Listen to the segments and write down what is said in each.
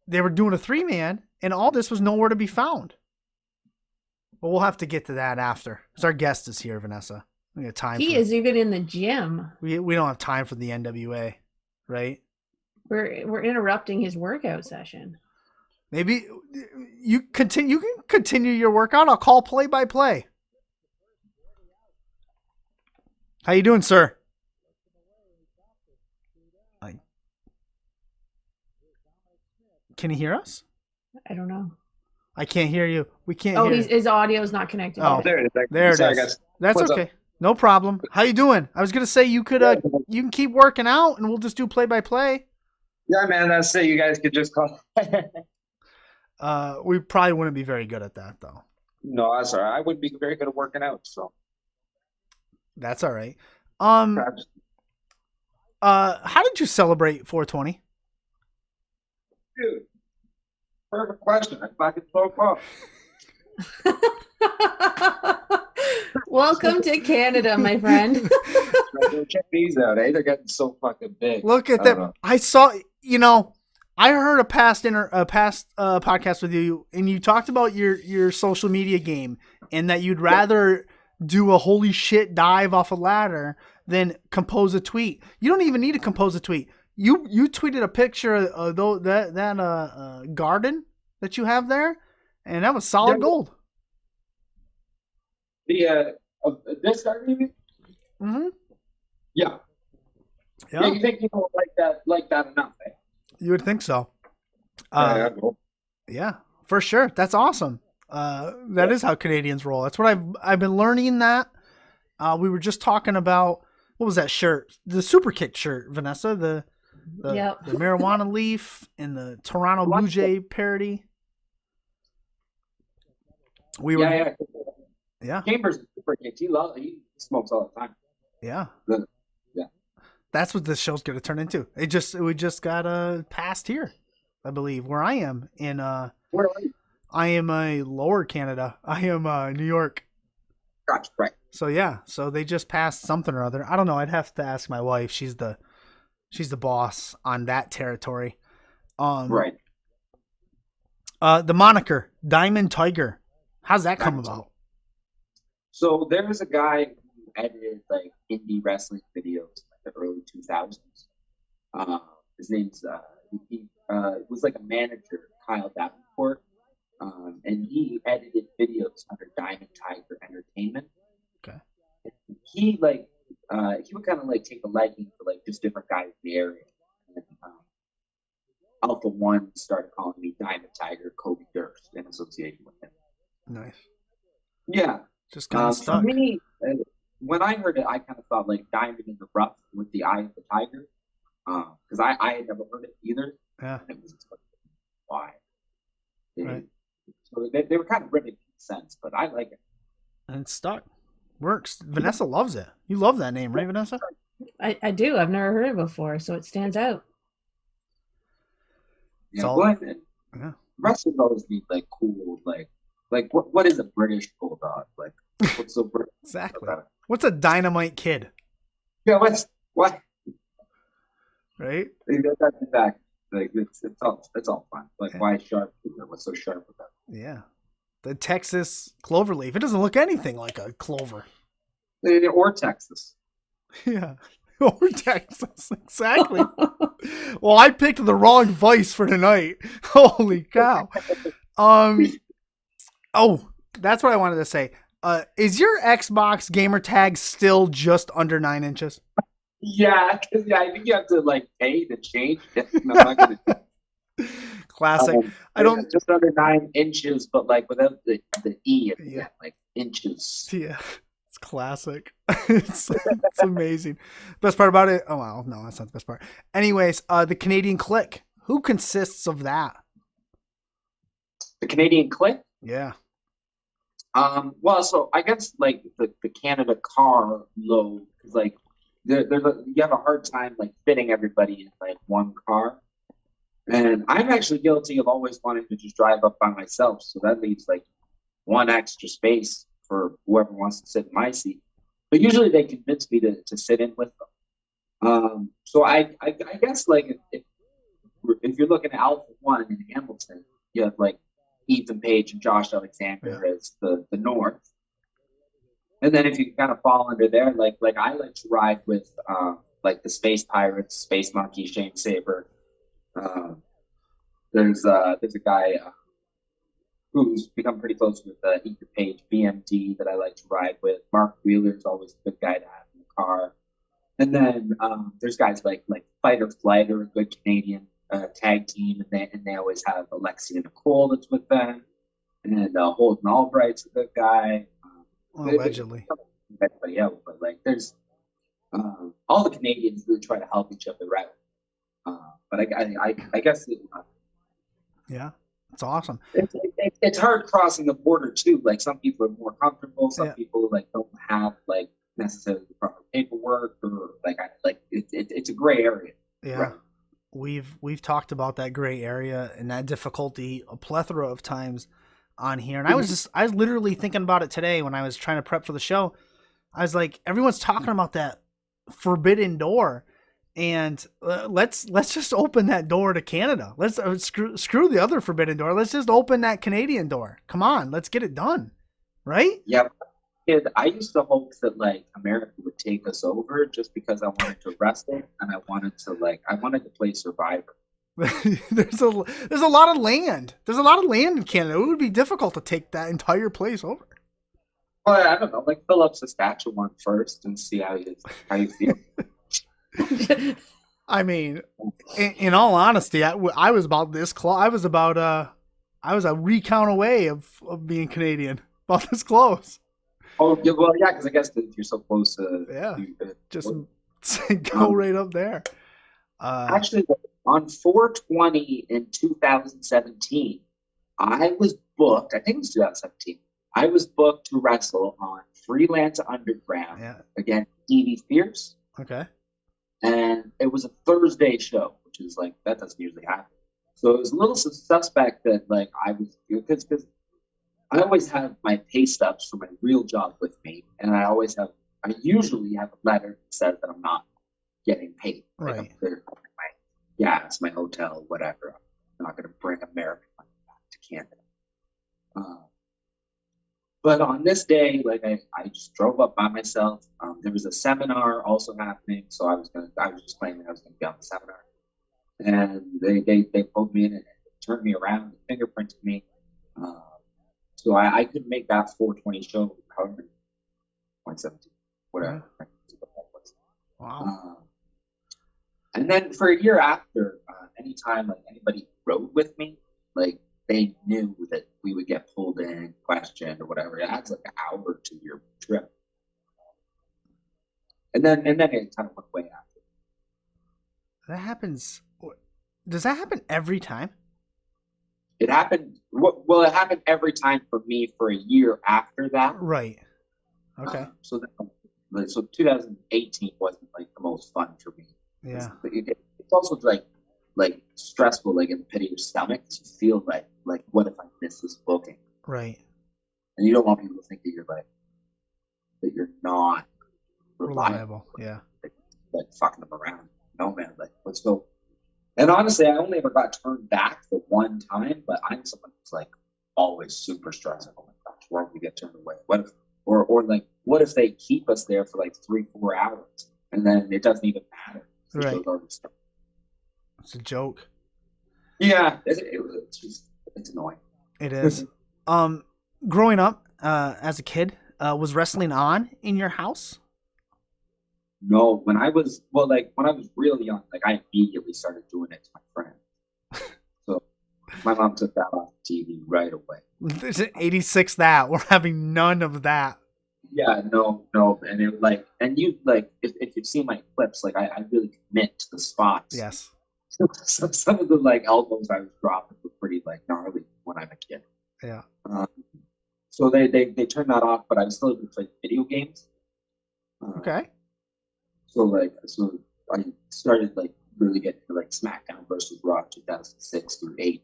they were doing a 3-man, and Aldis was nowhere to be found. But we'll have to get to that after, because our guest is here, Vanessa. We got time. He is even in the gym. We don't have time for the NWA, right? We're interrupting his workout session. Maybe you can continue your workout. I'll call play-by-play. How you doing, sir? Can you hear us? I don't know. I can't hear you. We can't hear. His audio is not connected. Oh, there it is. There it is. Guys. That's What's okay. Up? No problem. How you doing? I was gonna say you could you can keep working out, and we'll just do play-by-play. Yeah, man. That's it. You guys could just call. We probably wouldn't be very good at that, though. No, that's all right. I wouldn't be very good at working out, so that's all right. How did you celebrate 420? Dude, perfect question. I fucking spoke up. Welcome to Canada, my friend. Check these out, eh? They're getting so fucking big. Look at them. I saw, I heard a past podcast with you, and you talked about your social media game, and that you'd rather do a holy shit dive off a ladder than compose a tweet. You don't even need to compose a tweet. You tweeted a picture of that garden that you have there, and that was solid gold. This garden? Mm-hmm. Yeah. You think people like that enough? Eh? You would think so. Yeah, for sure. That's awesome. That is how Canadians roll. That's what I've been learning. That we were just talking about. What was that shirt? The Super Kick shirt, Vanessa. The marijuana leaf and the Toronto Blue Jay parody. Yeah. Chambers Super Kicks. He smokes all the time. Yeah. Yeah. That's what this show's gonna turn into. We just got passed here, I believe, where I am in Where are you? I am a lower Canada. I am New York. Gotcha, right. So yeah, so they just passed something or other. I don't know. I'd have to ask my wife. She's the boss on that territory. Right. The moniker Diamond Tiger. How's that come about? So there was a guy who edited like indie wrestling videos in the early 2000s. His name's he was like a manager, Kyle Davenport. And he edited videos under Diamond Tiger Entertainment. Okay. And he would kind of like take a liking for like just different guys in the area. And Alpha One started calling me Diamond Tiger Kobe Durst in association with him. Nice. Yeah. Just kind of stuck. For me, when I heard it, I kind of thought like Diamond in the Rough with the Eye of the Tiger. Because I had never heard it either. Yeah. And it was like, why? Right. So they were kind of written in sense, but I like it. And it's stuck. Works. Vanessa loves it. You love that name, right, Vanessa? I do. I've never heard it before, so it stands out. Yeah, yeah. Wrestlers always need like cool, like what is a British bulldog? Like what's so British? Exactly. What's a Dynamite Kid? Yeah, what? Right? That's exactly. Like it's all fun. Like why sharp? What's so sharp about it? Yeah, the Texas Cloverleaf. It doesn't look anything like a clover. Or Texas. Yeah, or Texas. Exactly. Well, I picked the wrong voice for tonight. Holy cow. Oh, that's what I wanted to say. Is your Xbox gamer tag still just under 9 inches? Yeah, because I think you have to like pay to change it. No, I'm not gonna. Classic. I don't just under 9 inches, but like without the E, like inches. Yeah, it's classic. it's amazing. Best part about it. Oh well, no, that's not the best part. Anyways, the Canadian Click. Who consists of that? The Canadian Click. Yeah. Well, so I guess like the Canada car load is like. You have a hard time like fitting everybody in like one car, and I'm actually guilty of always wanting to just drive up by myself. So that leaves like one extra space for whoever wants to sit in my seat. But usually they convince me to sit in with them. So I guess like if if you're looking at Alpha One in Hamilton, you have like Ethan Page and Josh Alexander as the north. And then if you kind of fall under there, like I like to ride with like the Space Pirates, Space Monkey, Shane Saber. There's a guy who's become pretty close with Ethan Page, BMD, that I like to ride with. Mark Wheeler's always a good guy to have in the car. And then there's guys like Fight or Flight, or a good Canadian tag team, and they always have Alexi and Nicole that's with them, and Holden Albright's a good guy. Allegedly. Everybody else, but like there's all the Canadians really try to help each other out. But I guess yeah, it's awesome. It's hard crossing the border too. Like some people are more comfortable, some people like don't have like necessarily the proper paperwork, or it's a gray area. Yeah. Right? We've talked about that gray area and that difficulty a plethora of times on here. And I was literally thinking about it today when I was trying to prep for the show. I was like, everyone's talking about that forbidden door, and let's just open that door to Canada. Let's screw the other forbidden door. Let's just open that Canadian door. Come on, let's get it done. Right? Yep. Kid, I used to hope that like America would take us over just because I wanted to wrestle and I wanted to play Survivor. There's a lot of land. There's a lot of land in Canada. It would be difficult to take that entire place over. Well, I don't know. Like fill up Saskatchewan first and see how you feel. I mean, in all honesty, I was about this close. I was a recount away of being Canadian. About this close. Oh, well, yeah, because I guess that you're so close to... just go right up there. Actually, on 4/20 in 2017, I was booked, I think it was 2017, I was booked to wrestle on Freelance Underground against Stevie Fierce. Okay. And it was a Thursday show, which is like, that doesn't usually happen. So it was a little suspect that like I was, because I always have my pay stubs for my real job with me, and I usually have a letter that says that I'm not getting paid. Right. Like my gas, my hotel, whatever. I'm not going to bring American money back to Canada. But on this day, like I just drove up by myself. There was a seminar also happening, so I was just claiming I was going to be on the seminar, and they pulled me in and turned me around, and fingerprinted me. So I could make that 4/20 show, however, 2017, whatever. Wow. And then for a year after, anytime like anybody rode with me, like they knew that we would get pulled in, questioned, or whatever. It adds like an hour to your trip. And then it kind of went way after. That happens. Does that happen every time? It happened. Well, it happened every time for me for a year after that. Right. Okay. So 2018 wasn't like the most fun for me. Yeah. It's also like stressful, like in the pit of your stomach. You feel like what if I miss this booking? Right. And you don't want people to think that you're not reliable. Yeah. Like fucking them around. No, man. Like let's go. And honestly, I only ever got turned back the one time, but I'm someone who's like always super stressed. Oh my gosh, why would we get turned away? What if, or like, what if they keep us there for like 3-4 hours and then it doesn't even matter? Right. It's a joke. Yeah, it's annoying. It is. Growing up as a kid, was wrestling on in your house? No, when I was real young, like I immediately started doing it to my friends. So my mom took that off TV right away. There's an 86 that we're having none of that. Yeah, no, and it and you if you've seen my clips, like I really commit to the spots. Yes. So some of the like elbows I was dropping were pretty like gnarly when I'm a kid. Yeah. So they turned that off, but I was still able to play video games. Okay. So I started like really getting to like SmackDown versus Raw 2006 through 8.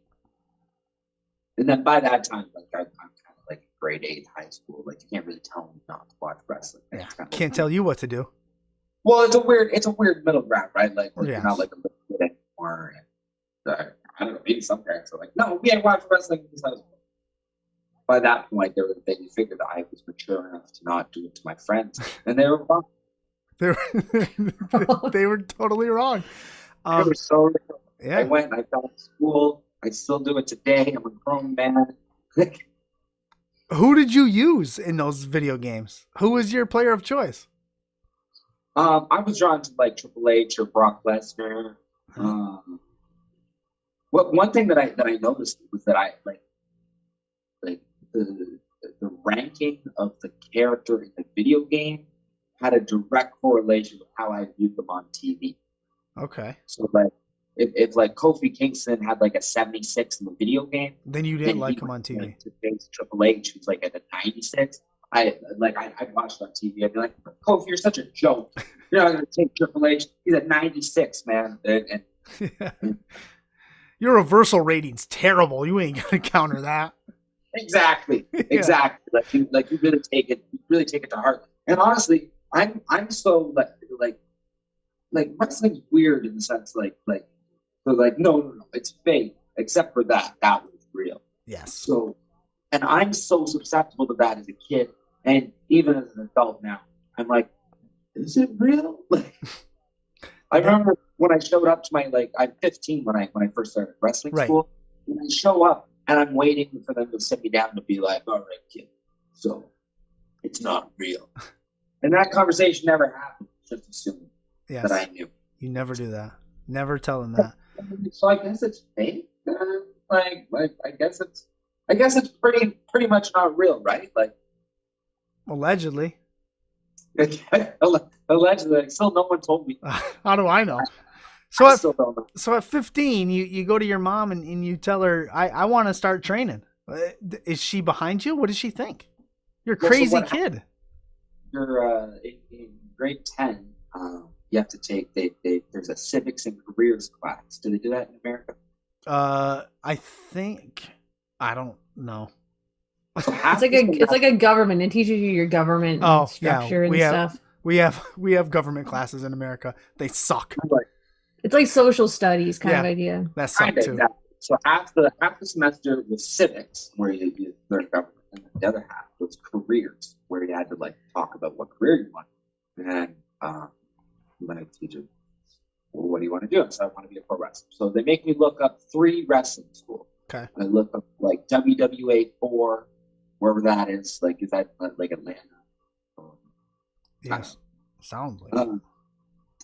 And then by that time, like I'm kind of like in grade 8 high school. Like you can't really tell me not to watch wrestling. Yeah. Can't tell you what to do. Well, it's a weird middle ground, right? Like you're not like a little kid anymore. I don't know, maybe some parents are like, no, we ain't watching wrestling in this house. By that point, they figured that I was mature enough to not do it to my friends, and they were wrong. They were, they were totally wrong. They were so. Yeah. I went. I fell in school. I still do it today. I'm a grown man. Who did you use in those video games? Who was your player of choice? I was drawn to like Triple H or Brock Lesnar. One thing that I noticed was that I like the ranking of the character in the video game had a direct correlation with how I viewed them on TV. Okay. So like if like Kofi Kingston had like a 76 in the video game, then you didn't like him on TV. Like, to face Triple H, who's like at a 96. I watched on TV. I'd be like, Kofi, you're such a joke. You're not gonna take Triple H. He's at 96, man. And your reversal rating's terrible. You ain't gonna counter that. Exactly. Like you really take it to heart. And honestly, I'm so like wrestling's weird in the sense like no, it's fake, except for that was real. Yes. So, and I'm so susceptible to that as a kid, and even as an adult now, I'm like, is it real? Like, I remember when I showed up to I'm 15 when I first started wrestling school. When I show up and I'm waiting for them to sit me down to be like, all right, kid, so it's not real. And that conversation never happened. Just assuming that I knew. You never do that. Never tell them that. So I guess it's fake. I guess it's pretty much not real, right? Like allegedly. Allegedly, still no one told me. How do I know? So at 15, you go to your mom and you tell her, I want to start training. Is she behind you? What does she think? You're a crazy kid. You're in grade 10. You have to take there's a civics and careers class. Do they do that in America? I think I don't know. So it's like a government. It teaches you your government structure and stuff. We have government classes in America. They suck. It's like social studies kind of idea. That sucks too. So half the semester was civics, where you learn government, and the other half was careers, where you had to like talk about what career you want. And my teacher, well, what do you want to do? So I want to be a pro wrestler. So they make me look up 3 wrestling schools. Okay. I look up like WWA 4, wherever that is. Like, is that like Atlanta? Yes. Sounds like.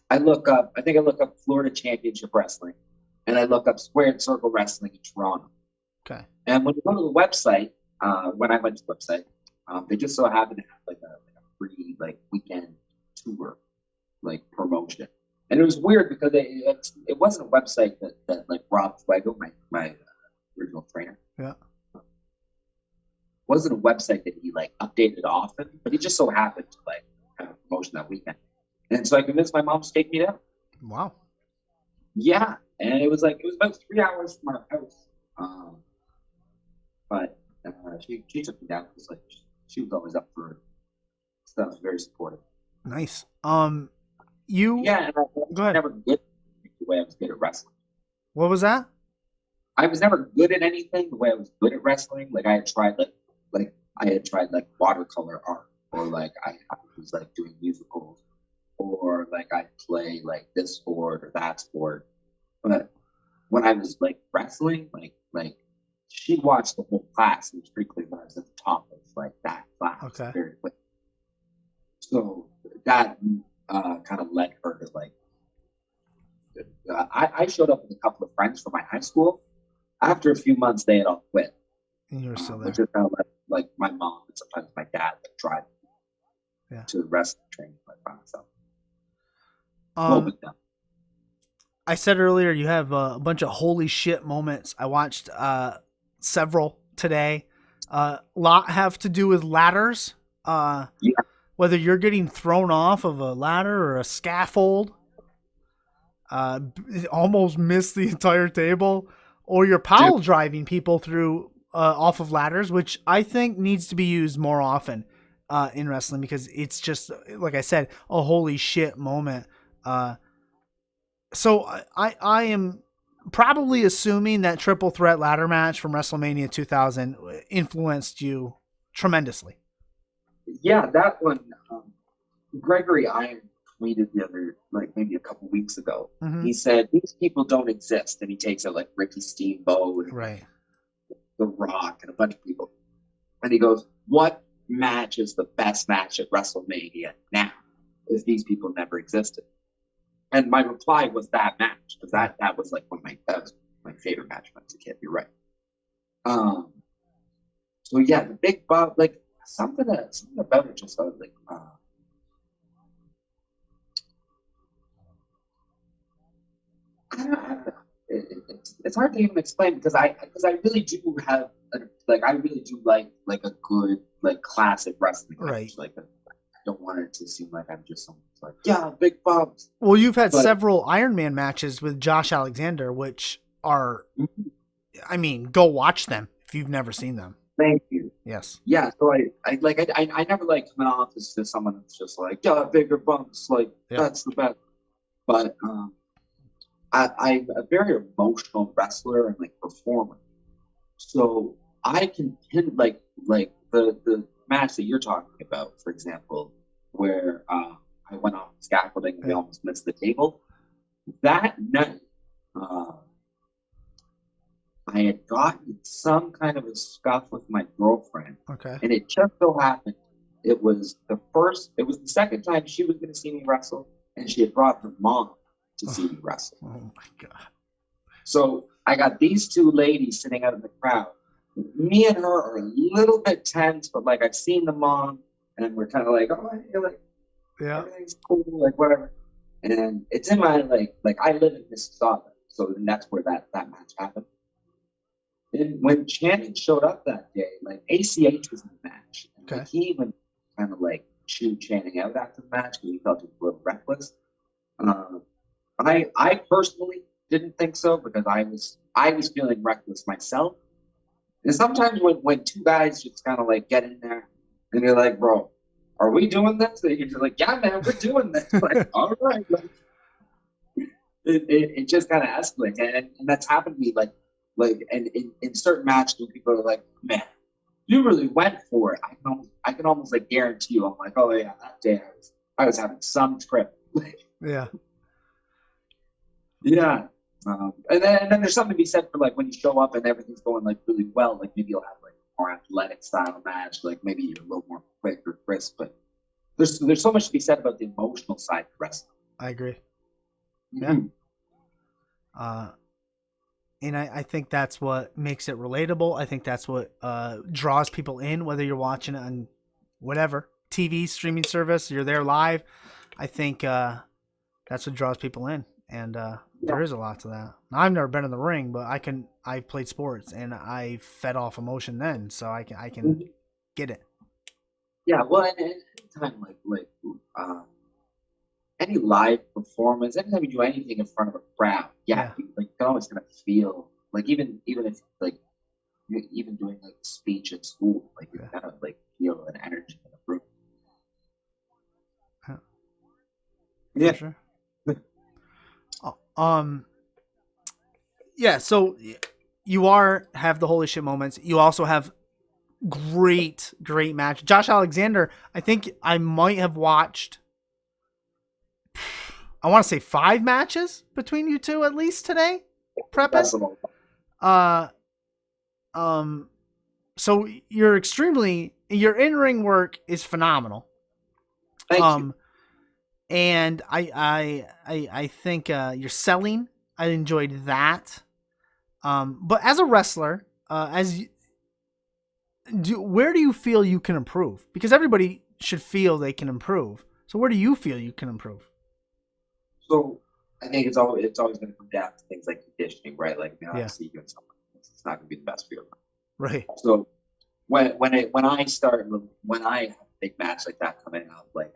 I think I look up Florida Championship Wrestling, and I look up Squared Circle Wrestling in Toronto. Okay. And when you go to the website, when I went to the website, they just so happened to have like a free like weekend tour, like promotion. And it was weird because it wasn't a website that like Rob Fuego, my original trainer. Yeah. Wasn't a website that he like updated often, but he just so happened to like have a promotion that weekend. And so I convinced my mom to take me down. Wow. Yeah. And it was about 3 hours from our house. But she took me down because like she was always up for stuff, very supportive. Nice. And I was never good the way I was good at wrestling. What was that? I was never good at anything the way I was good at wrestling. Like I had tried like watercolor art, or like I was like doing musicals, or like I'd play like this sport or that sport. But when I was like wrestling, like she watched the whole class, and it was pretty clear that I was at the top of like that class. Okay. Very quick. So that kind of led her to like. I showed up with a couple of friends from my high school. After a few months, they had all quit. And you were still there. Which is kind of like my mom and sometimes my dad would drive to wrestling training by myself. I said earlier you have a bunch of holy shit moments. I watched several today. A lot have to do with ladders. Whether you're getting thrown off of a ladder or a scaffold, almost missed the entire table, or you're pile driving people through off of ladders, which I think needs to be used more often in wrestling, because it's just, like I said, a holy shit moment. So I am probably assuming that triple threat ladder match from WrestleMania 2000 influenced you tremendously. Yeah, that one. Gregory Iron tweeted the other, like maybe a couple weeks ago. Mm-hmm. He said these people don't exist, and he takes out like Ricky Steamboat, and right, The Rock, and a bunch of people, and he goes, "What match is the best match at WrestleMania now? If these people never existed?" And my reply was that match, because that was like that was my favorite match when I was a kid. You're right. So yeah, the Big Bob, like something about it just like. I don't know. It's hard to even explain because I really do have I really do like a good like classic wrestling match. Like I don't want it to seem like I'm just someone who's like, yeah, big bumps. Well, you've had several Iron Man matches with Josh Alexander, which are, I mean, go watch them if you've never seen them. Thank you. Yes. Yeah. So I never like coming off as someone that's just like, yeah, bigger bumps, like that's the best. But I'm a very emotional wrestler and like performer, so I can pin like the match that you're talking about, for example, where I went off the scaffolding and we almost missed the table. That night, I had gotten some kind of a scuff with my girlfriend, and it just so happened it was the second time she was going to see me wrestle, and she had brought her mom to see me wrestle. Oh my God. So I got these two ladies sitting out in the crowd. Me and her are a little bit tense, but like I've seen the mom, and we're kind of like, oh, everything's cool, like whatever. And it's in my like I live in Mississauga, so then that's where that match happened. And when Channing showed up that day, like ACH was in the match. Like, he even kind of like chewed Channing out after the match because he felt he was a little reckless. I personally didn't think so because I was feeling reckless myself. And sometimes when two guys just kind of like get in there and you're like, bro, are we doing this? And you're just like, yeah, man, we're doing this. Like, all right. It just kind of escalates. And that's happened to me and in certain matches when people are like, man, you really went for it. I can almost like guarantee you, I'm like, oh yeah, that day I was having some trip. Yeah. Yeah. And then there's something to be said for like when you show up and everything's going like really well, like maybe you'll have like a more athletic style match, like maybe you're a little more quick or crisp, but there's so much to be said about the emotional side of wrestling. I agree. Mm-hmm. Yeah. And I think that's what makes it relatable. I think that's what draws people in, whether you're watching it on whatever TV streaming service, you're there live. I think that's what draws people in. And there is a lot to that. I've never been in the ring, but I've played sports and I fed off emotion then, so I can get it. Yeah, well, and anytime like any live performance, anytime you do anything in front of a crowd, you can always kind of feel like even if like even doing like a speech at school, like you kind of like feel an energy in the room. Yeah. For sure. Yeah, so you have the holy shit moments. You also have great match. Josh Alexander, I think I might have watched, I want to say 5 matches between you two at least today. Prepping. So your in-ring work is phenomenal. Thank you. And I think you're selling. I enjoyed that. But as a wrestler, where do you feel you can improve? Because everybody should feel they can improve. So where do you feel you can improve? So I think it's always going to come down to things like conditioning, right? Like obviously you're doing something, it's not going to be the best for you. Right. So when I have a big match like that coming up, like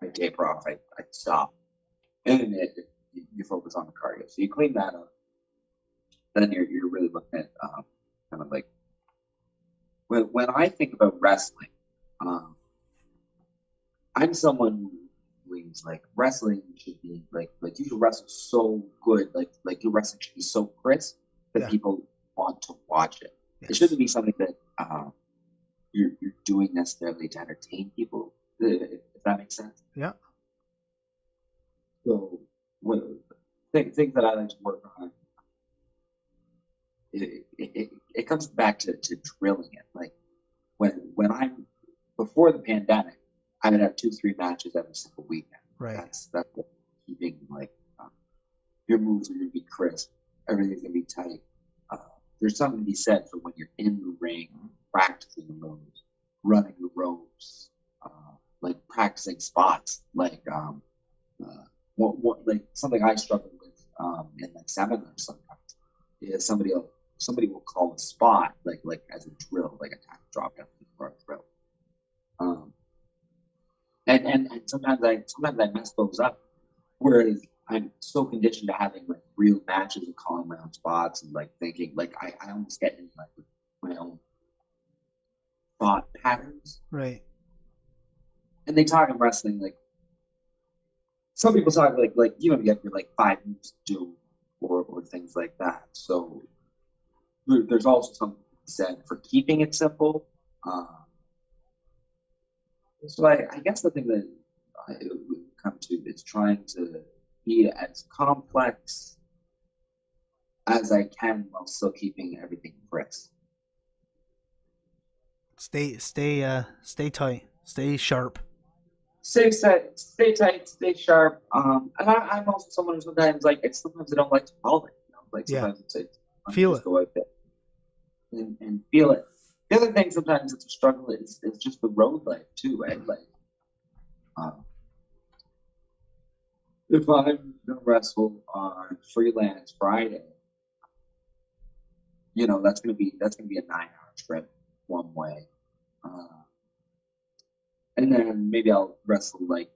I taper off, I stop, and you focus on the cardio. So you clean that up, then you're really looking at kind of like when I think about wrestling, I'm someone believes like wrestling should be like you should wrestle so good, like your wrestling should be so crisp that people want to watch it. Yes. It shouldn't be something that you're doing necessarily to entertain people, if that makes sense. Yeah. So things that I like to work on, it comes back to drilling it. Like when I'm before the pandemic, I would have 2-3 matches every single weekend. Right. That's what keeping like your moves are gonna be crisp, everything's gonna be tight. There's something to be said for when you're in the ring, practicing the moves, running the ropes, like practicing spots, like what like something I struggle with in like seminars sometimes is somebody will call a spot like as a drill, like a tap drop down or a drill. And sometimes I mess those up. Whereas I'm so conditioned to having like real matches and calling my own spots and like thinking like I almost get in like my own thought patterns. Right. And they talk in wrestling like some people talk like you know you have your like 5 moves to do or things like that. So there's also something said for keeping it simple. So I guess the thing that I would come to is trying to be as complex as I can while still keeping everything crisp. Stay tight, stay sharp. Stay tight, stay sharp. And I'm also someone who sometimes sometimes I don't like to call it. You know? Like sometimes it's feel it. Go out there and feel it. The other thing sometimes it's a struggle is just the road life too, right? Like if I'm gonna wrestle on Freelance Friday, you know that's gonna be a 9-hour trip one way, and then maybe I'll wrestle like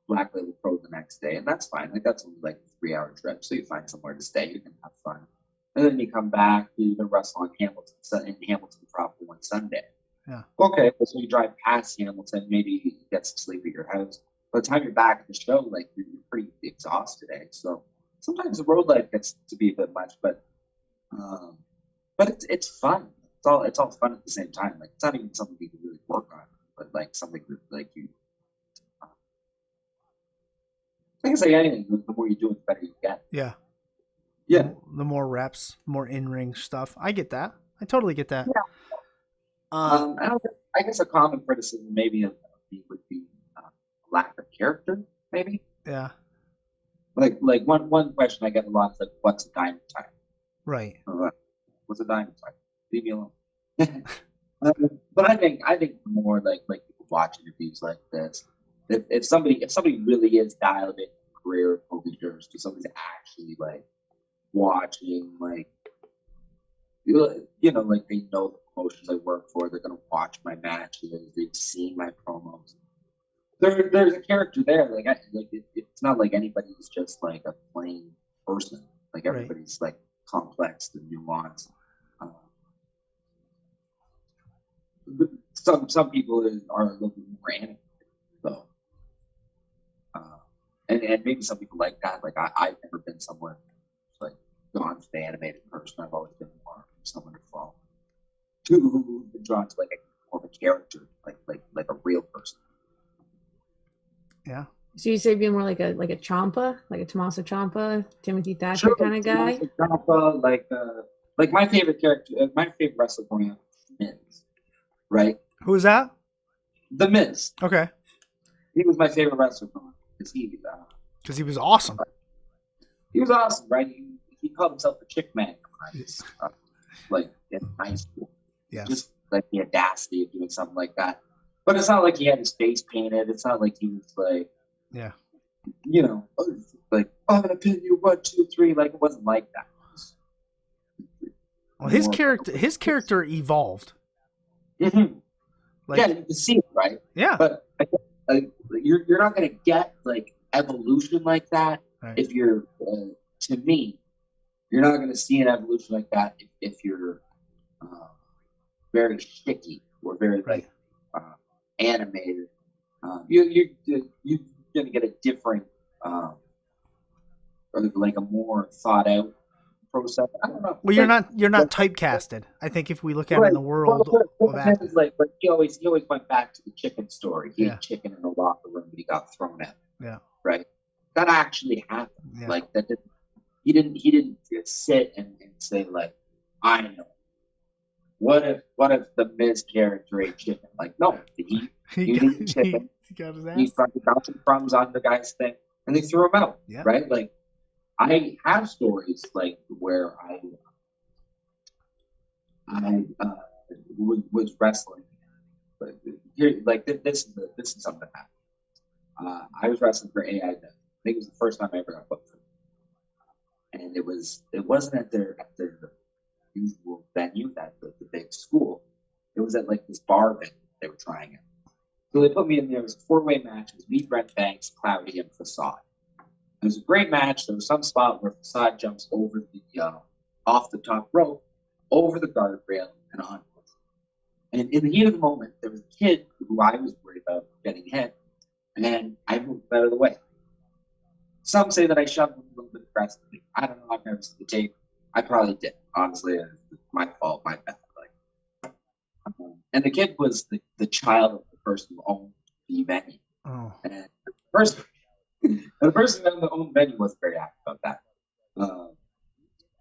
Black Label Pro the next day, and that's fine. Like that's only like a 3-hour trip, so you find somewhere to stay, you can have fun, and then you come back, you're gonna wrestle on Hamilton probably one Sunday. Yeah. Okay, so you drive past Hamilton, maybe you get some sleep at your house. By the time you're back at the show, like you're pretty exhausted, eh? So sometimes the road life gets to be a bit much, but it's fun. It's all fun at the same time. Like it's not even something you can really work on, but like something that like you. I think it's like anything. The more you do it, the better you get. Yeah. Yeah. The more reps, more in-ring stuff. I get that. I totally get that. Yeah. I guess a common criticism maybe of me would be lack of character, maybe. Yeah. Like one question I get a lot is like, what's a diamond type? Right. What's a diamond type? Leave me alone. But I think more like people watch interviews like this. If somebody really is dialed in career of Kobe Durst, or somebody's actually like watching like you know like they know the promotions I work for, they're gonna watch my matches, they've seen my promos. There's a character there. It's not like anybody's just like a plain person. Like everybody's like complex and nuanced. Some people are a little bit more animated, though. And maybe some people like that. Like I've never been someone who's like gone to the animated person. I've always been more someone who's been drawn to like more of a character, like a real person. Yeah. So you say being more like a Ciampa, like a Tommaso Ciampa, Timothy Thatcher kind of guy? Ciampa, like my favorite character, my favorite wrestler growing up was Miz, right? Who is that? The Miz. Okay. He was my favorite wrestler growing up because he was awesome. He was awesome, right? He called himself the Chick Man, like in high school. Yeah. Just like the audacity of doing something like that. But it's not like he had his face painted. It's not like he was like, yeah, you know, like I'm gonna pin you 1, 2, 3. Like it wasn't like that. Well, his character evolved. Mm-hmm. Yeah, you can see it, right? Yeah. But you're not gonna get like evolution like that if you're. To me, you're not gonna see an evolution like that if you're very sticky or very animated. You going to get a different, or like a more thought out process. I don't know. Well, you're not typecasted. I think if we look at it in the world of acting, like, but he always went back to the chicken story. He ate chicken in the locker room, but he got thrown out. Yeah. Right. That actually happened. Yeah. Like that. He didn't sit and say like, I know. What if the Miz character ate chicken? Like, no, he didn't chicken. He got his ass. He got some crumbs on the guy's thing, and they threw him out. Yeah. Right. Like, I have stories like where I was wrestling, but here, like this is something that happened. I was wrestling for AI. I think it was the first time I ever got booked for them. And it wasn't at their usual venue, at the big school. It was at like this bar venue they were trying it. So they put me in there. It was a 4-way match. It was me, Brent Banks, Cloudy, and Facade. It was a great match. There was some spot where Facade jumps over the off the top rope, over the guardrail, and on. And in the heat of the moment, there was a kid who I was worried about getting hit, and I moved out of the way. Some say that I shoved him a little bit aggressively. I don't know. I've never seen the tape. I probably did. Honestly, it's my fault, my bad. And the kid was the child of the person who owned the venue. Oh. And the person who owned the venue wasn't very happy about that.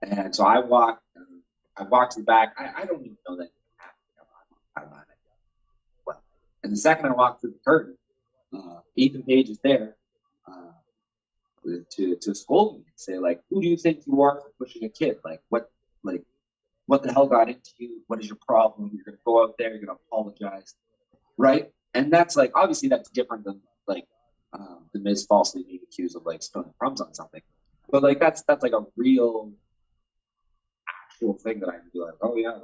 And so I walked to the back. I don't even know that happened. I well, and the second I walked through the curtain, Ethan Page is there to scold me and say, like, who do you think you are for pushing a kid? Like, what the hell got into you? What is your problem? You're going to go out there, you're going to apologize, right? And that's like, obviously that's different than like the Miz falsely being accused of like spilling crumbs on something. But like that's like a real actual thing that I can be like, oh yeah,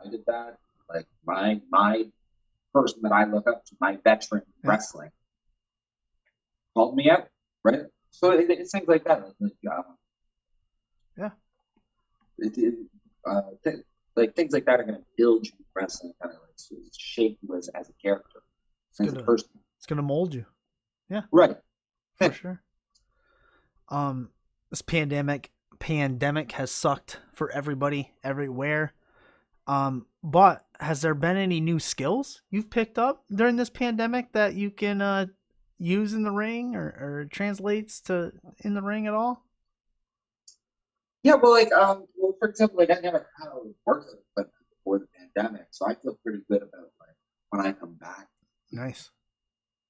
I did that. Like my person that I look up to, my veteran wrestling, called me out, right? So it's things like that. Like things like that are going to build you in wrestling, kind of like shape you as a character, as a person. It's going to mold you. Yeah. Right. For sure. This pandemic has sucked for everybody everywhere. But has there been any new skills you've picked up during this pandemic that you can use in the ring or translates to in the ring at all? Yeah, well, like, for example, like I never had a work but before the pandemic, so I feel pretty good about like when I come back. Nice.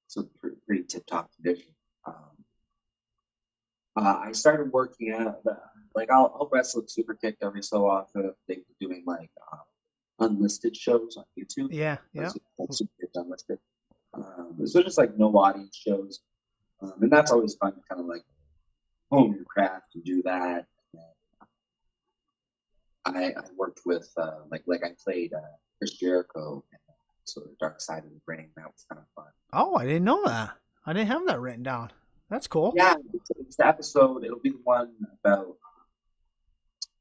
So pretty tip-top condition. I started working out. Like I'll wrestle at Super Kick every so often. They've been doing like unlisted shows on YouTube. Yeah. Super Kick Unlisted. So just like no audience shows, and that's always fun to kind of like hone your craft and do that. I worked with like I played Chris Jericho and sort of Dark Side of the Ring. That was kind of fun. Oh, I didn't know that. I didn't have that written down. That's cool. Yeah, it's the episode. It'll be the one about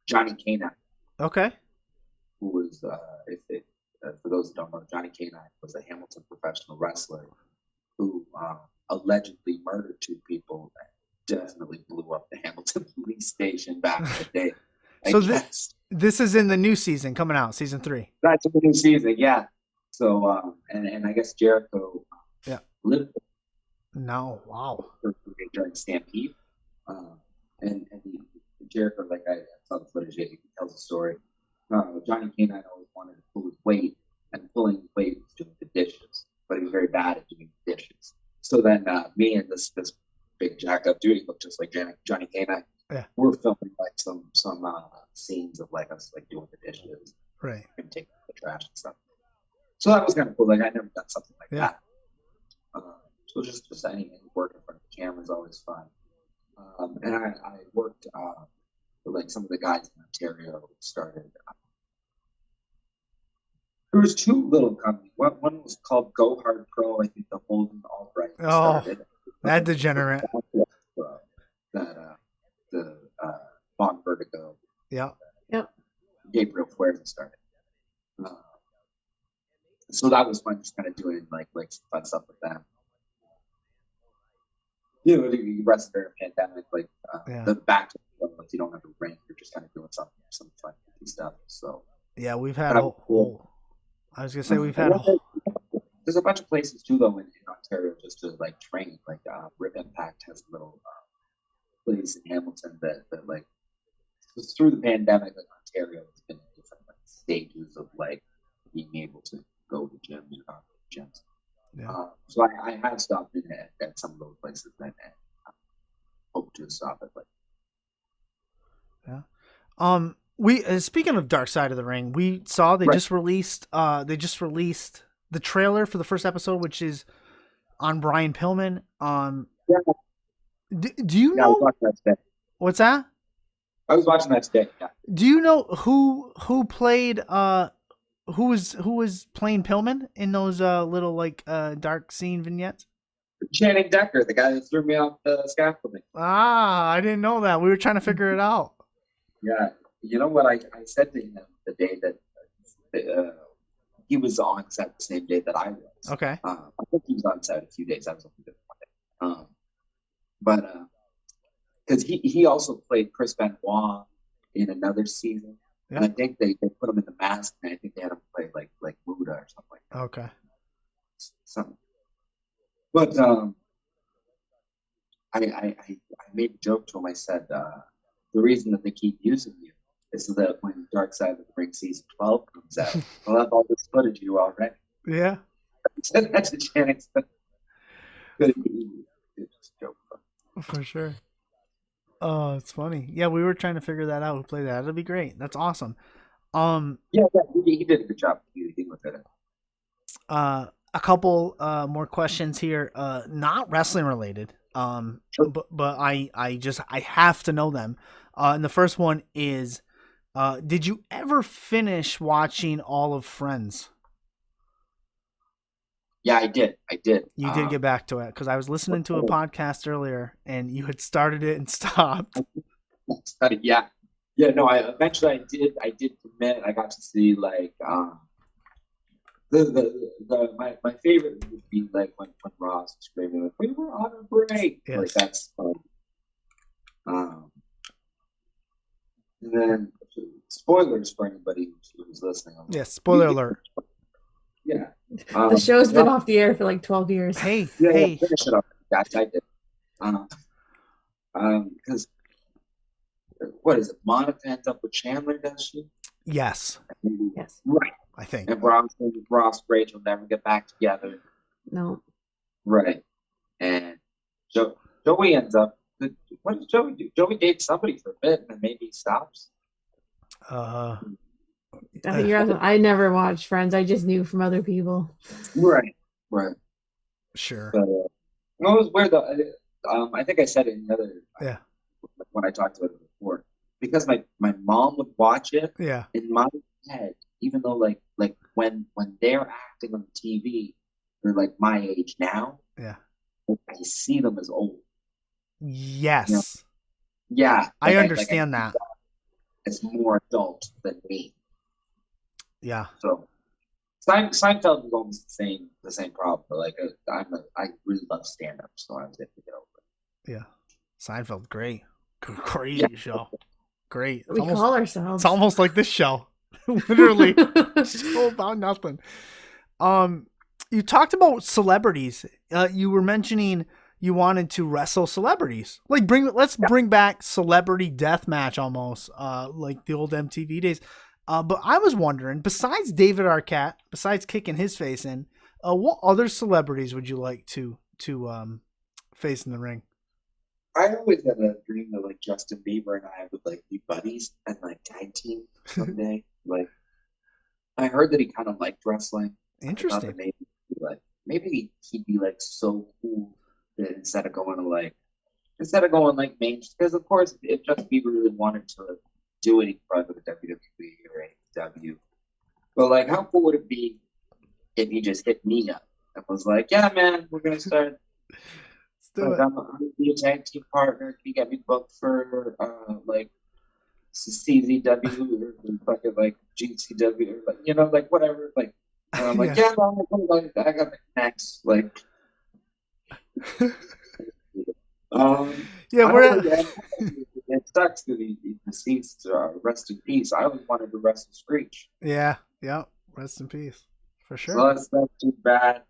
Johnny Canine. Okay. Who was, for those who don't know, Johnny Canine was a Hamilton professional wrestler who allegedly murdered 2 people and definitely blew up the Hamilton police station back in the day. So this is in the new season coming out, season 3. That's in the new season, yeah. So and I guess Jericho lived. No, wow. During Stampede, and Jericho, like I saw the footage, he tells a story. Johnny Canine always wanted to pull his weight, and pulling his weight was doing the dishes, but he was very bad at doing the dishes. So then me and this big jacked up dude, he looked just like Johnny Canine. Yeah. We're filming like some scenes of like us like doing the dishes, right, and taking the trash and stuff. So that was kind of cool. Like I never done something like that. So just any work in front of the camera is always fun. And I worked with like some of the guys in Ontario who started. There was 2 little companies. One was called Go Hard Pro. I think the Holden Albright started. That degenerate. The Von Vertigo. Yeah. Yep. Gabriel Fuerza started. So that was fun, just kind of doing like some fun stuff with them. the rest of the pandemic, like the back to like you don't have to ring, you're just kind of doing some fun stuff. So yeah, we've had a whole. I was gonna say we've had. There's a bunch of places too, though, in Ontario just to like train. Like Rip Impact has a little place in Hamilton that like through the pandemic, like Ontario has been in different like stages of like being able to go to gyms or not to gyms. Yeah. So I have stopped in at some of those places and hope to stop it. But yeah. We speaking of Dark Side of the Ring, we saw they just released the trailer for the first episode, which is on Brian Pillman. Do you know? I was watching that today. What's that? I was watching that today. Yeah. Do you know who played who was playing Pillman in those little like dark scene vignettes? Channing Decker, the guy that threw me off the scaffolding. I didn't know that. We were trying to figure it out. Yeah, you know what I said to him the day that he was on set the same day that I was. Okay. I think he was on set a few days. I was on different but because he also played Chris Benoit in another season, and I think they put him in the mask, and I think they had him play like Buddha or something like that. Okay. Something. But I made a joke to him. I said the reason that they keep using you is so that when Dark Side of the Ring season 12 comes out, we'll have all this footage of you already. Yeah. That's a chance. It's just a joke. For sure. Oh, it's funny. Yeah, we were trying to figure that out. Who played that? That'll be great. That's awesome. Yeah, he did a good job. He looked at it. A couple more questions here. Not wrestling related. Sure. But I have to know them. And the first one is, did you ever finish watching all of Friends? Yeah, I did. You did get back to it because I was listening to a podcast earlier and you had started it and stopped. Yeah. No. I did commit. I got to see like my favorite would be like when Ross was screaming like we were on a break. Yes. Like that's fun. And then spoilers for anybody who's listening. Spoiler alert. Yeah. The show's been off the air for like 12 years. Hey. Finish it up. Guys, I did. Because what is it? Monica ends up with Chandler, does she? Yes. Yes. Right. I think. And Ross and Rachel never get back together. No. Right. And Joey ends up. What does Joey do? Joey dates somebody for a bit and then maybe he stops. I never watched Friends. I just knew from other people. Right. Sure. But, it was weird though. I think I said it in the other. When I talked about it before, because my mom would watch it. Yeah. In my head, even though like when they're acting on TV, they're like my age now. Yeah. I see them as old. Yes. You know? Yeah. I understand that. It's more adult than me. Yeah. So Seinfeld was almost the same problem, but like I really love stand-up, so I was able to get over it. Yeah. Seinfeld, great show. Great. We call ourselves. It's almost like this show. Literally. So about nothing. You talked about celebrities. You were mentioning you wanted to wrestle celebrities. Like let's bring back Celebrity Deathmatch almost, like the old MTV days. But I was wondering, besides David Arquette, besides kicking his face in, what other celebrities would you like to face in the ring? I always had a dream that like Justin Bieber and I would like be buddies and like tag team someday. Like I heard that he kind of liked wrestling. Interesting. Maybe he'd be like so cool that instead of going like main, because of course if Justin Bieber really wanted to do it, he could probably go to WWE or AEW. But like, how cool would it be if he just hit me up and was like, "Yeah, man, we're gonna start. Like, I'm gonna be a tag team partner. Can you get me booked for like CZW or fucking like GCW or like like whatever like." And I'm like, I got the next like. Yeah, it sucks to be deceased. Rest in peace. I always wanted to rest and screech. Yeah. Rest in peace, for sure. So that's too bad.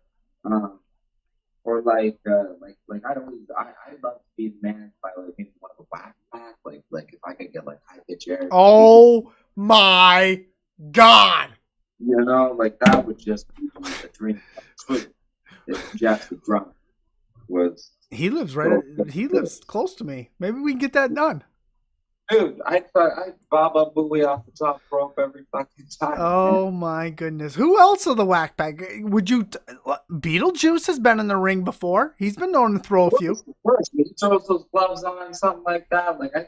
Or I'd love to be managed by like maybe one of the Wack Pack. Like if I could get like high pitch air. Oh my God! You know, like that would just be a dream come true. If Jeff the drummer was. He lives he lives close to me. Maybe we can get that done. Dude, I'd Baba Booey off the top rope every fucking time. Oh my goodness! Who else of the Wack Pack? Would you? Beetlejuice has been in the ring before. He's been known to throw a few. He throws those gloves on, something like that. Like I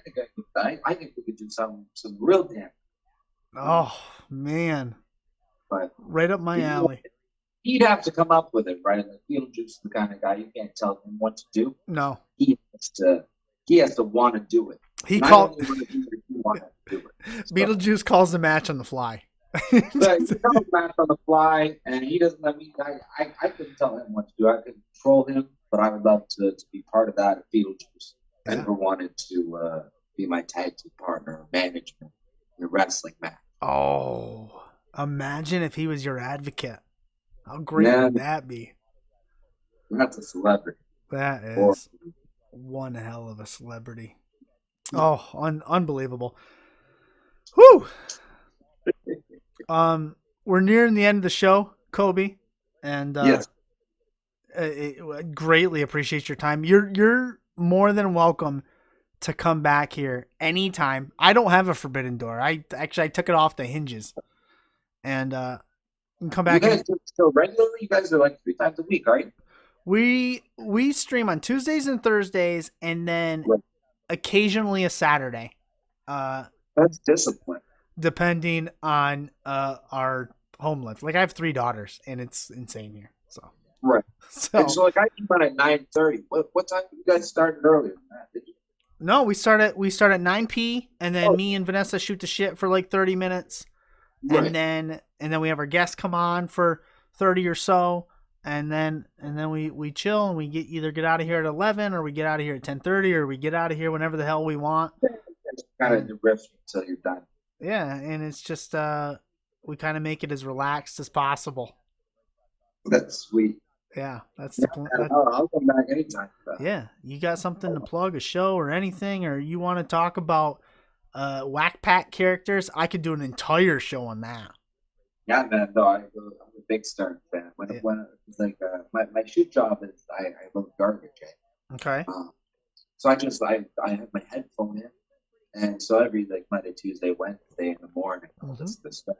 think we could do some real damage. Oh man! But right up my alley. He'd have to come up with it, right? Like Beetlejuice is the kind of guy you can't tell him what to do. No, he has to want to do it. Beetlejuice calls the match on the fly. But he calls the match on the fly, and he doesn't let me. I couldn't tell him what to do. I could control him, but I would love to be part of that. If Beetlejuice ever wanted to be my tag team partner, management, in a wrestling match. Oh, imagine if he was your advocate. How great would that be? That's a celebrity. That is one hell of a celebrity. Oh, unbelievable. Whew. We're nearing the end of the show, Kobe, and yes. Greatly appreciate your time. You're more than welcome to come back here anytime. I don't have a forbidden door. I took it off the hinges, and come back. You guys do so regularly? You guys are like 3 times a week, right? We stream on Tuesdays and Thursdays, and then occasionally a Saturday. That's discipline. Depending on our home life. Like I have 3 daughters, and it's insane here. So right. So like I came on at 9:30. What time did you guys start earlier than that? Did you? No, we start at 9 p. And then me and Vanessa shoot the shit for like 30 minutes. Right. And then we have our guests come on for 30 or so, and then we chill, and we get out of here at 11, or we get out of here at 10:30, or we get out of here whenever the hell we want. Kind of riff until you're done. Yeah, and it's just we kind of make it as relaxed as possible. That's sweet. Yeah, that's the point. I'll come back anytime. Yeah, you got something to plug, a show or anything, or you want to talk about Wack Pack characters? I could do an entire show on that. Yeah, man. No, I'm a big Stern fan. When it's like my shoot job is I love garbage. Okay. So I have my headphone in, and so every like Monday, Tuesday, Wednesday in the morning, this stuff.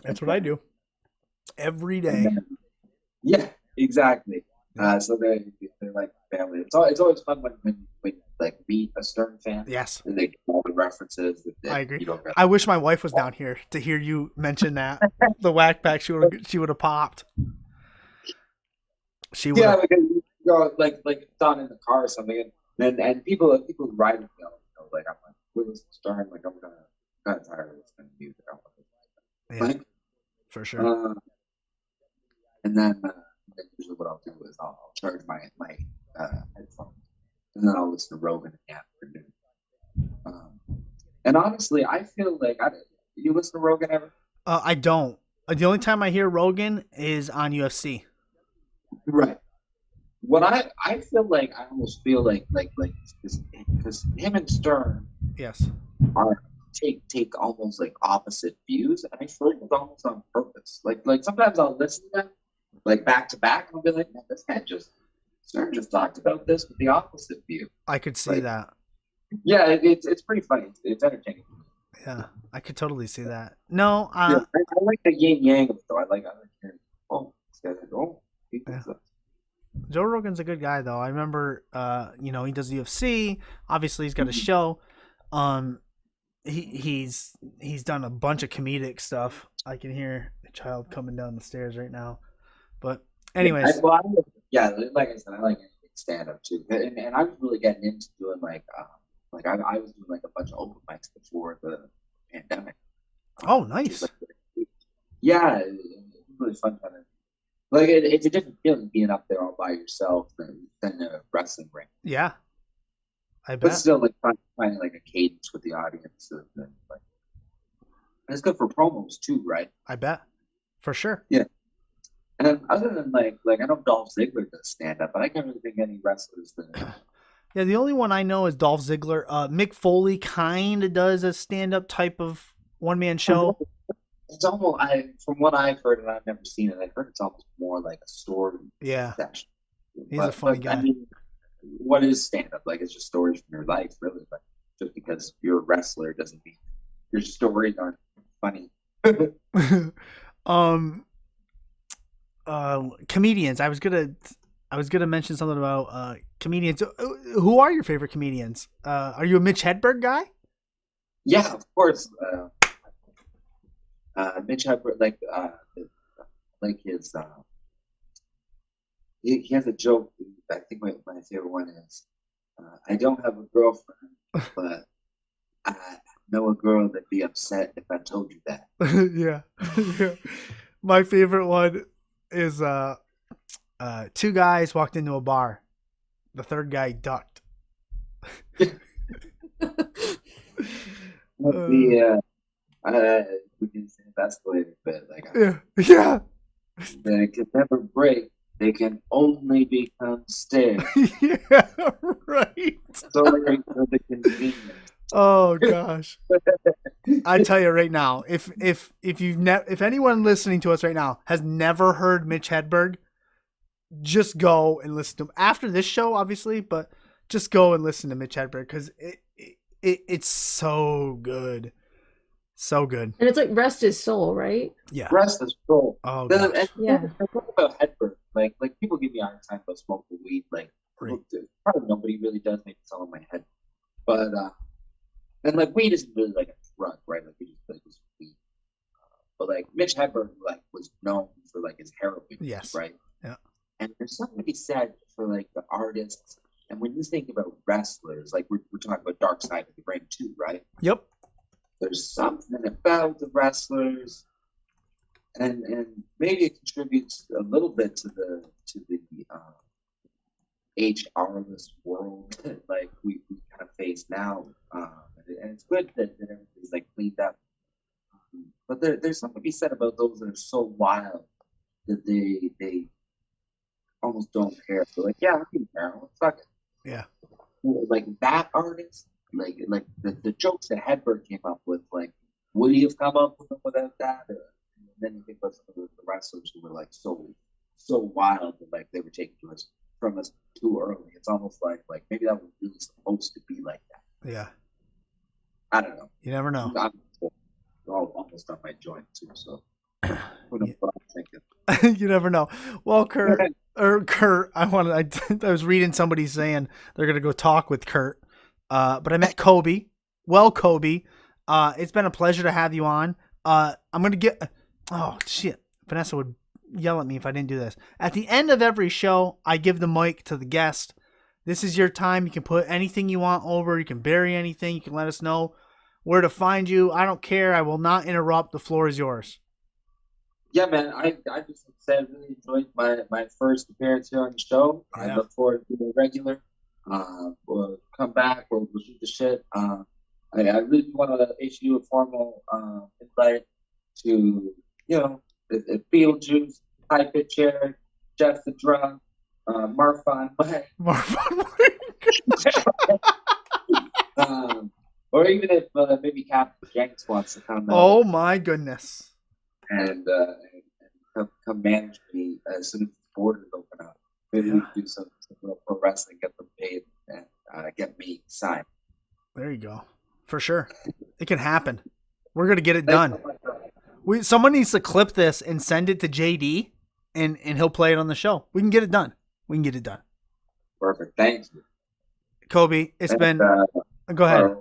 That's what I do every day. Yeah, exactly. So they're like family. It's always fun when like meet a Stern fan. Yes. And they get all the references. I agree. I wish my wife was down here to hear you mention that. The Wack Pack, she would have popped. She would. Yeah, like it's on in the car or something, and people ride with me. Like I'm like, where's Stern? Like I'm kind of tired of this kind of music. Yeah, for sure. And then usually what I'll do is I'll charge my headphones, and then I'll listen to Rogan in the afternoon. And honestly, I feel like you listen to Rogan ever? I don't. The only time I hear Rogan is on UFC. Right. What I feel like I almost feel like because him and Stern are take almost like opposite views, and I feel like it's almost on purpose. Like sometimes I'll listen to them like back to back, and I'll be like, man, this guy Stern just talked about this with the opposite view. I could see that. Yeah, it's pretty funny. It's entertaining. Yeah, I could totally see that. No, I like the yin yang of it, though. I like hearing, this guy's like, Joe Rogan's a good guy, though. I remember, he does UFC. Obviously, he's got a show. He's done a bunch of comedic stuff. I can hear a child coming down the stairs right now. But anyways, like I said, I like stand-up too, and I was really getting into doing I was doing like a bunch of open mics before the pandemic. Oh, nice. Yeah, it's really fun. Like it's a different feeling being up there all by yourself than a wrestling ring. Yeah, I bet. But still, like finding like a cadence with the audience, and like it's good for promos too, right? I bet, for sure. Yeah. And other than like I know Dolph Ziggler does stand up, but I can't really think any wrestlers that. Yeah, the only one I know is Dolph Ziggler. Mick Foley kind of does a stand up type of one man show. It's almost from what I've heard, and I've never seen it. I've heard it's almost more like a story session. He's a funny guy. I mean, what is stand up? Like, it's just stories from your life, really. But just because you're a wrestler doesn't mean your stories aren't funny. Comedians. I was gonna mention something about comedians. Who are your favorite comedians? Are you a Mitch Hedberg guy? Yeah, of course. Mitch Hedberg, like his. He has a joke. I think my favorite one is, "I don't have a girlfriend, but I know a girl that'd be upset if I told you that." Yeah. My favorite one is two guys walked into a bar. The third guy ducked. We can say that's the way, but like, yeah. They can never break. They can only become stairs. Yeah, right. Sorry for the convenience. Oh gosh. I tell you right now, if anyone listening to us right now has never heard Mitch Hedberg, just go and listen to him after this show, obviously, but just go and listen to Mitch Hedberg because it's so good. So good. And it's like Rest His Soul, right? Yeah. Rest His Soul. Oh, yeah. About Hedberg, like people give me a hard time about smoking weed. Like, right. Probably nobody really does. Maybe it's all in my head. But, and like weed isn't really like a drug, right? Like we just like this weed. But like Mitch Hedberg, like was known for like his heroin, yes, right? Yeah. And there's something to be said for like the artists. And when you think about wrestlers, like we're talking about Dark Side of the Ring too, right? Yep. There's something about the wrestlers, and maybe it contributes a little bit to the HR-less world that like we kind of face now. And it's good that everything's like cleaned up. But there's something to be said about those that are so wild that they almost don't care. They're like, yeah, I can care. Fuck it. Yeah. Like that artist. Like the jokes that Hedberg came up with, like, would he have come up with them without that? And then you think about some of the wrestlers who were like so wild that like they were taken from us too early. It's almost like maybe that was really supposed to be like that. Yeah. I don't know. You never know. I'm almost on my joint too, so who knows what I'm thinking. You never know. Well, Kurt, I was reading somebody saying they're gonna go talk with Kurt. But I met Kobe. Well, Kobe, it's been a pleasure to have you on. I'm going to get... Oh, shit. Vanessa would yell at me if I didn't do this. At the end of every show, I give the mic to the guest. This is your time. You can put anything you want over. You can bury anything. You can let us know where to find you. I don't care. I will not interrupt. The floor is yours. Yeah, man. I just said I really enjoyed my first appearance here on the show. Yeah. I look forward to being regular. We'll come back. We'll shoot the shit. I really want to issue you a formal invite to, if Beetlejuice, High Pitch Chair, Jeff the Drum, Marfon Mike. Or even if maybe Captain Jenks wants to come. Oh my goodness! And come manage me as soon as the borders open up. Maybe we can do some real pro wrestling, get them paid, and get me signed. There you go. For sure. It can happen. We're going to get it done. Someone needs to clip this and send it to JD, and he'll play it on the show. We can get it done. Perfect. Thanks. Kobe, it's been... Go ahead.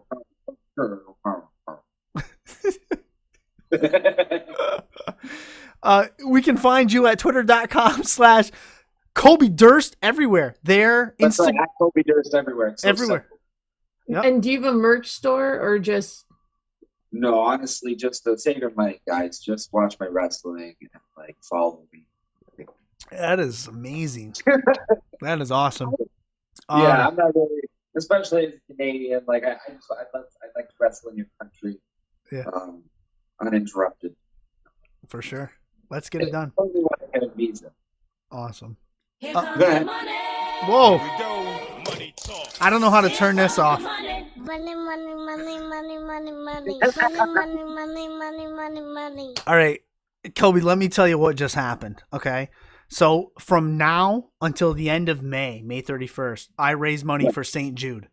We can find you at twitter.com/Kobe Durst everywhere. There, Instagram. Kobe Durst everywhere. Everywhere. Yep. And do you have a merch store or just? No, honestly, just to say to my guys, just watch my wrestling and like follow me. That is amazing. That is awesome. Yeah, I'm not really. especially as a Canadian. Like I'd like to wrestle in your country, uninterrupted. For sure. Let's get it done. Only want to get a visa. Awesome. Here comes the money. Whoa! I don't know how to turn this off. Money, money, money, money, money, money, money, money, money. All right, Kobe, let me tell you what just happened, okay? So from now until the end of May 31st, I raise money for St. Jude.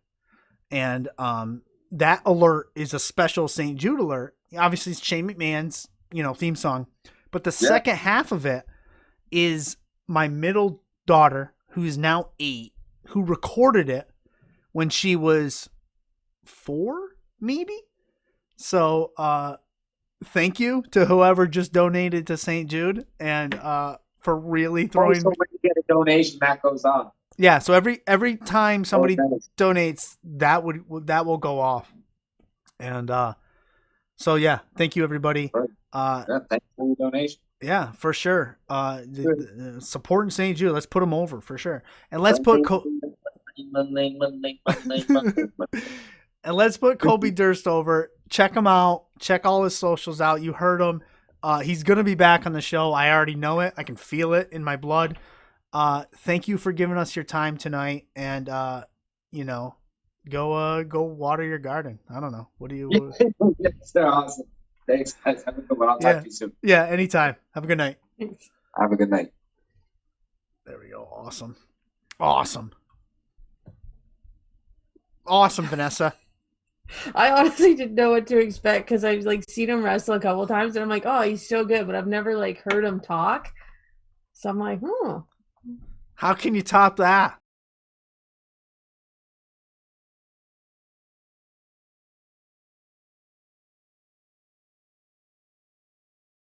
And that alert is a special St. Jude alert. Obviously, it's Shane McMahon's, theme song. But the second half of it is my middle daughter, who is now 8, who recorded it when she was 4, maybe? So thank you to whoever just donated to St. Jude and for really throwing. Also, when you get a donation, that goes on. Yeah, so every time somebody donates, that will go off. And so yeah, thank you everybody. Thanks for the donation. Yeah, for sure. Supporting St. Jude, let's put them over for sure. And let's put Kobe Durst over. Check him out. Check all his socials out. You heard him. He's gonna be back on the show. I already know it. I can feel it in my blood. Thank you for giving us your time tonight, and go water your garden. I don't know. What do you? Yes, awesome. Thanks, guys. Have a good one. I'll talk to you soon. Yeah, anytime. Have a good night. Have a good night. There we go. Awesome, Vanessa. I honestly didn't know what to expect because I've seen him wrestle a couple times, and I'm like, oh, he's so good, but I've never heard him talk. So I'm like, How can you top that?